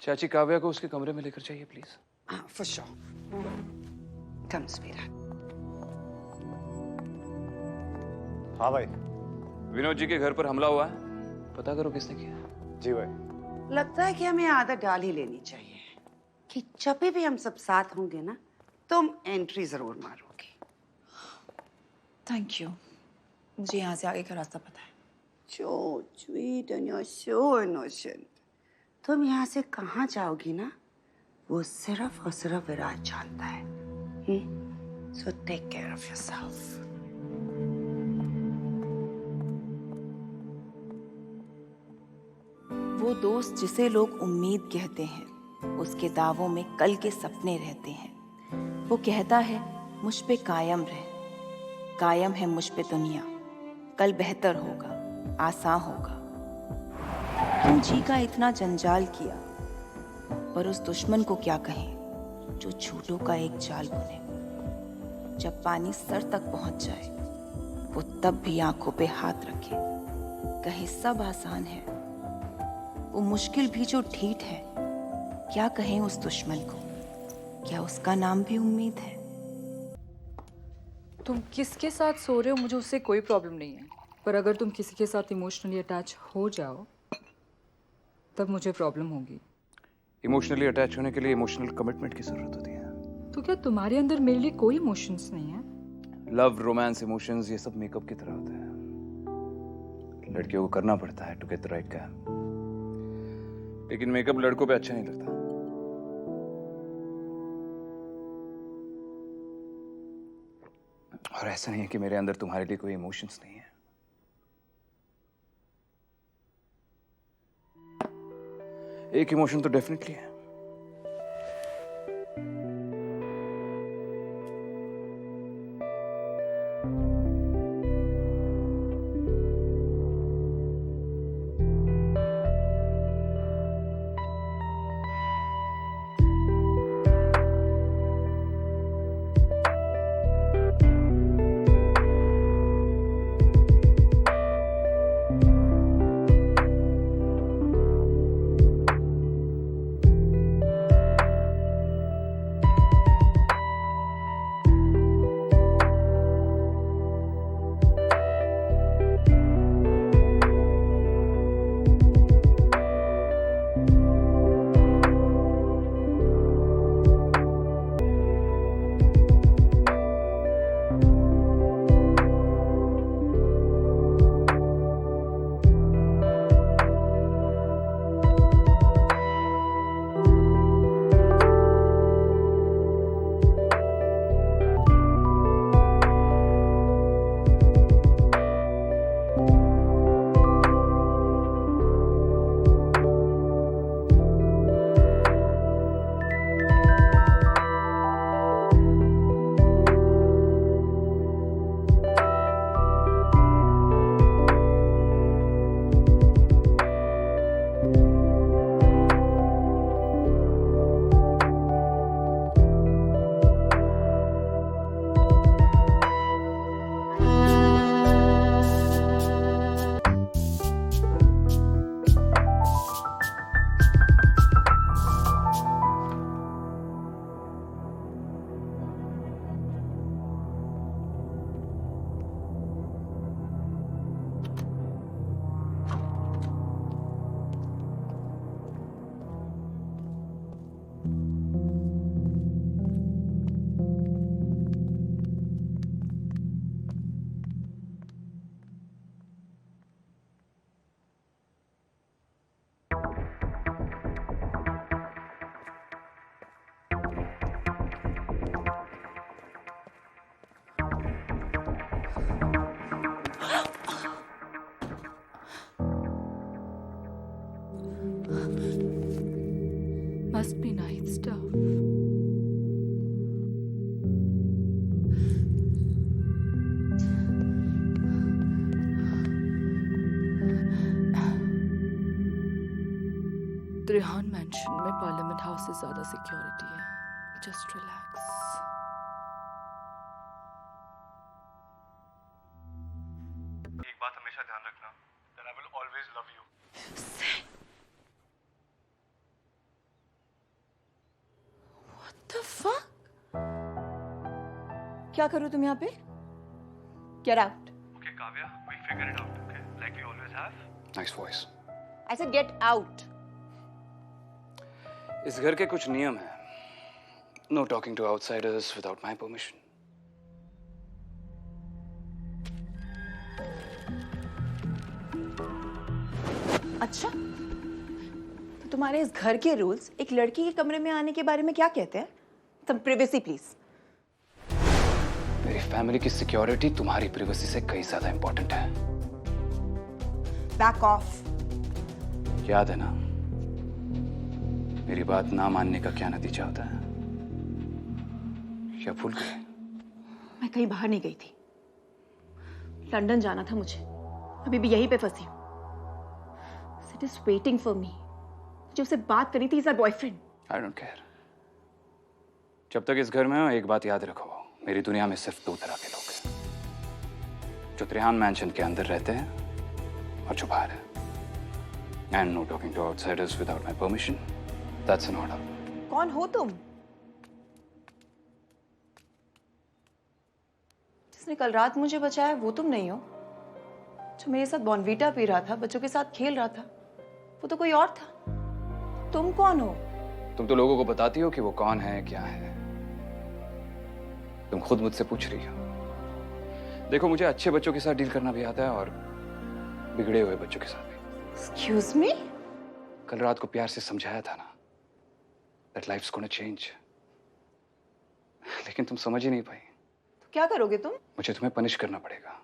चाची काव्या को उसके कमरे में लेकर जाइए please. For sure. Come, sweetheart. हाँ भाई। विनोद जी के घर पर हमला हुआ है, पता करो किसने किया। जी भाई। लगता है कि हमें आदत डाल ही लेनी चाहिए कि जब भी हम सब साथ होंगे ना, तुम एंट्री जरूर मारोगी। थैंक यू, मुझे यहाँ से आगे का रास्ता पता है। So sweet and you're so innocent. तुम यहाँ से कहाँ जाओगी ना, वो सिर्फ और सिर्फ विराज जानता है। So take care of yourself. वो दोस्त जिसे लोग उम्मीद कहते हैं, उसके दावों में कल के सपने रहते हैं। वो कहता है मुझ पे कायम रह, कायम है मुझ पे दुनिया, कल बेहतर होगा, आसान होगा। क्यों जी का इतना जंजाल किया, पर उस दुश्मन को क्या कहें जो झूठों का एक जाल बुने। जब पानी सर तक पहुंच जाए, वो तब भी आंखों पे हाथ रखे, कहे सब आसान है। वो मुश्किल भी जो ठीठ है, क्या कहें उस दुश्मन को, क्या उसका नाम भी उम्मीद है। तुम किसके साथ सो रहे हो मुझे उससे कोई प्रॉब्लम नहीं है, पर अगर तुम किसी के साथ इमोशनली अटैच हो जाओ तब मुझे प्रॉब्लम होगी। इमोशनली अटैच होने के लिए इमोशनल कमिटमेंट की जरूरत होती है। तो क्या तुम्हारे अंदर मेरे लिए कोई इमोशंस नहीं है? लव, रोमांस, इमोशंस ये सब मेकअप की तरह होते हैं, लड़कियों को करना पड़ता है to get the right guy. लेकिन मेकअप लड़कों पे अच्छा नहीं लगता। और ऐसा नहीं है कि मेरे अंदर तुम्हारे लिए कोई इमोशंस नहीं है। एक इमोशन तो डेफिनेटली है। Must be night stuff. Rehan mention में पार्लियामेंट हाउस से ज्यादा सिक्योरिटी है। Just relax. बात हमेशा ध्यान रखना, that I will always love you. What the fuck? क्या करो तुम यहाँ पे? Get out. Okay, Kavya, we figure it out, okay? Like we always have. Nice voice. I said get out. इस घर के कुछ नियम हैं. No talking to outsiders without my permission. अच्छा, तो तुम्हारे इस घर के रूल्स एक लड़की के कमरे में आने के बारे में क्या कहते हैं? Some privacy, please. मेरी फैमिली की सिक्योरिटी तुम्हारी प्रिवेसी से कहीं ज्यादा इंपॉर्टेंट है. Back off. याद है ना, मेरी बात ना मानने का क्या नतीजा होता है? क्या भूल गए? मैं कहीं बाहर नहीं गई थी. लंदन जाना था मुझे. अभी भी यहीं पे फंसी हूँ. Sid is waiting for me. मुझे उससे बात करनी थी. He's my boyfriend. I don't care. जब तक इस घर में हो, एक बात याद रखो, मेरी दुनिया में सिर्फ दो तरह के लोग हैं, जो त्रिहान मैंशन के अंदर रहते हैं और जो बाहर है. And no talking to outsiders without my permission. That's an order. कौन हो तुम? जिसने कल रात मुझे बचाया वो तुम नहीं हो. जो मेरे साथ बॉर्नवीटा पी रहा था, बच्चों के साथ खेल रहा था, वो तो कोई और था. तुम कौन हो? तुम तो लोगों को बताती हो कि वो कौन है, क्या है. तुम खुद मुझसे पूछ रही हो. देखो, मुझे अच्छे बच्चों के साथ डील करना भी आता है और बिगड़े हुए बच्चों के साथ भी. Excuse me? कल रात को प्यार से समझाया था ना, that life's gonna change. लेकिन तुम समझ ही नहीं पाई. तो क्या करोगे तुम? मुझे तुम्हें पनिश करना पड़ेगा.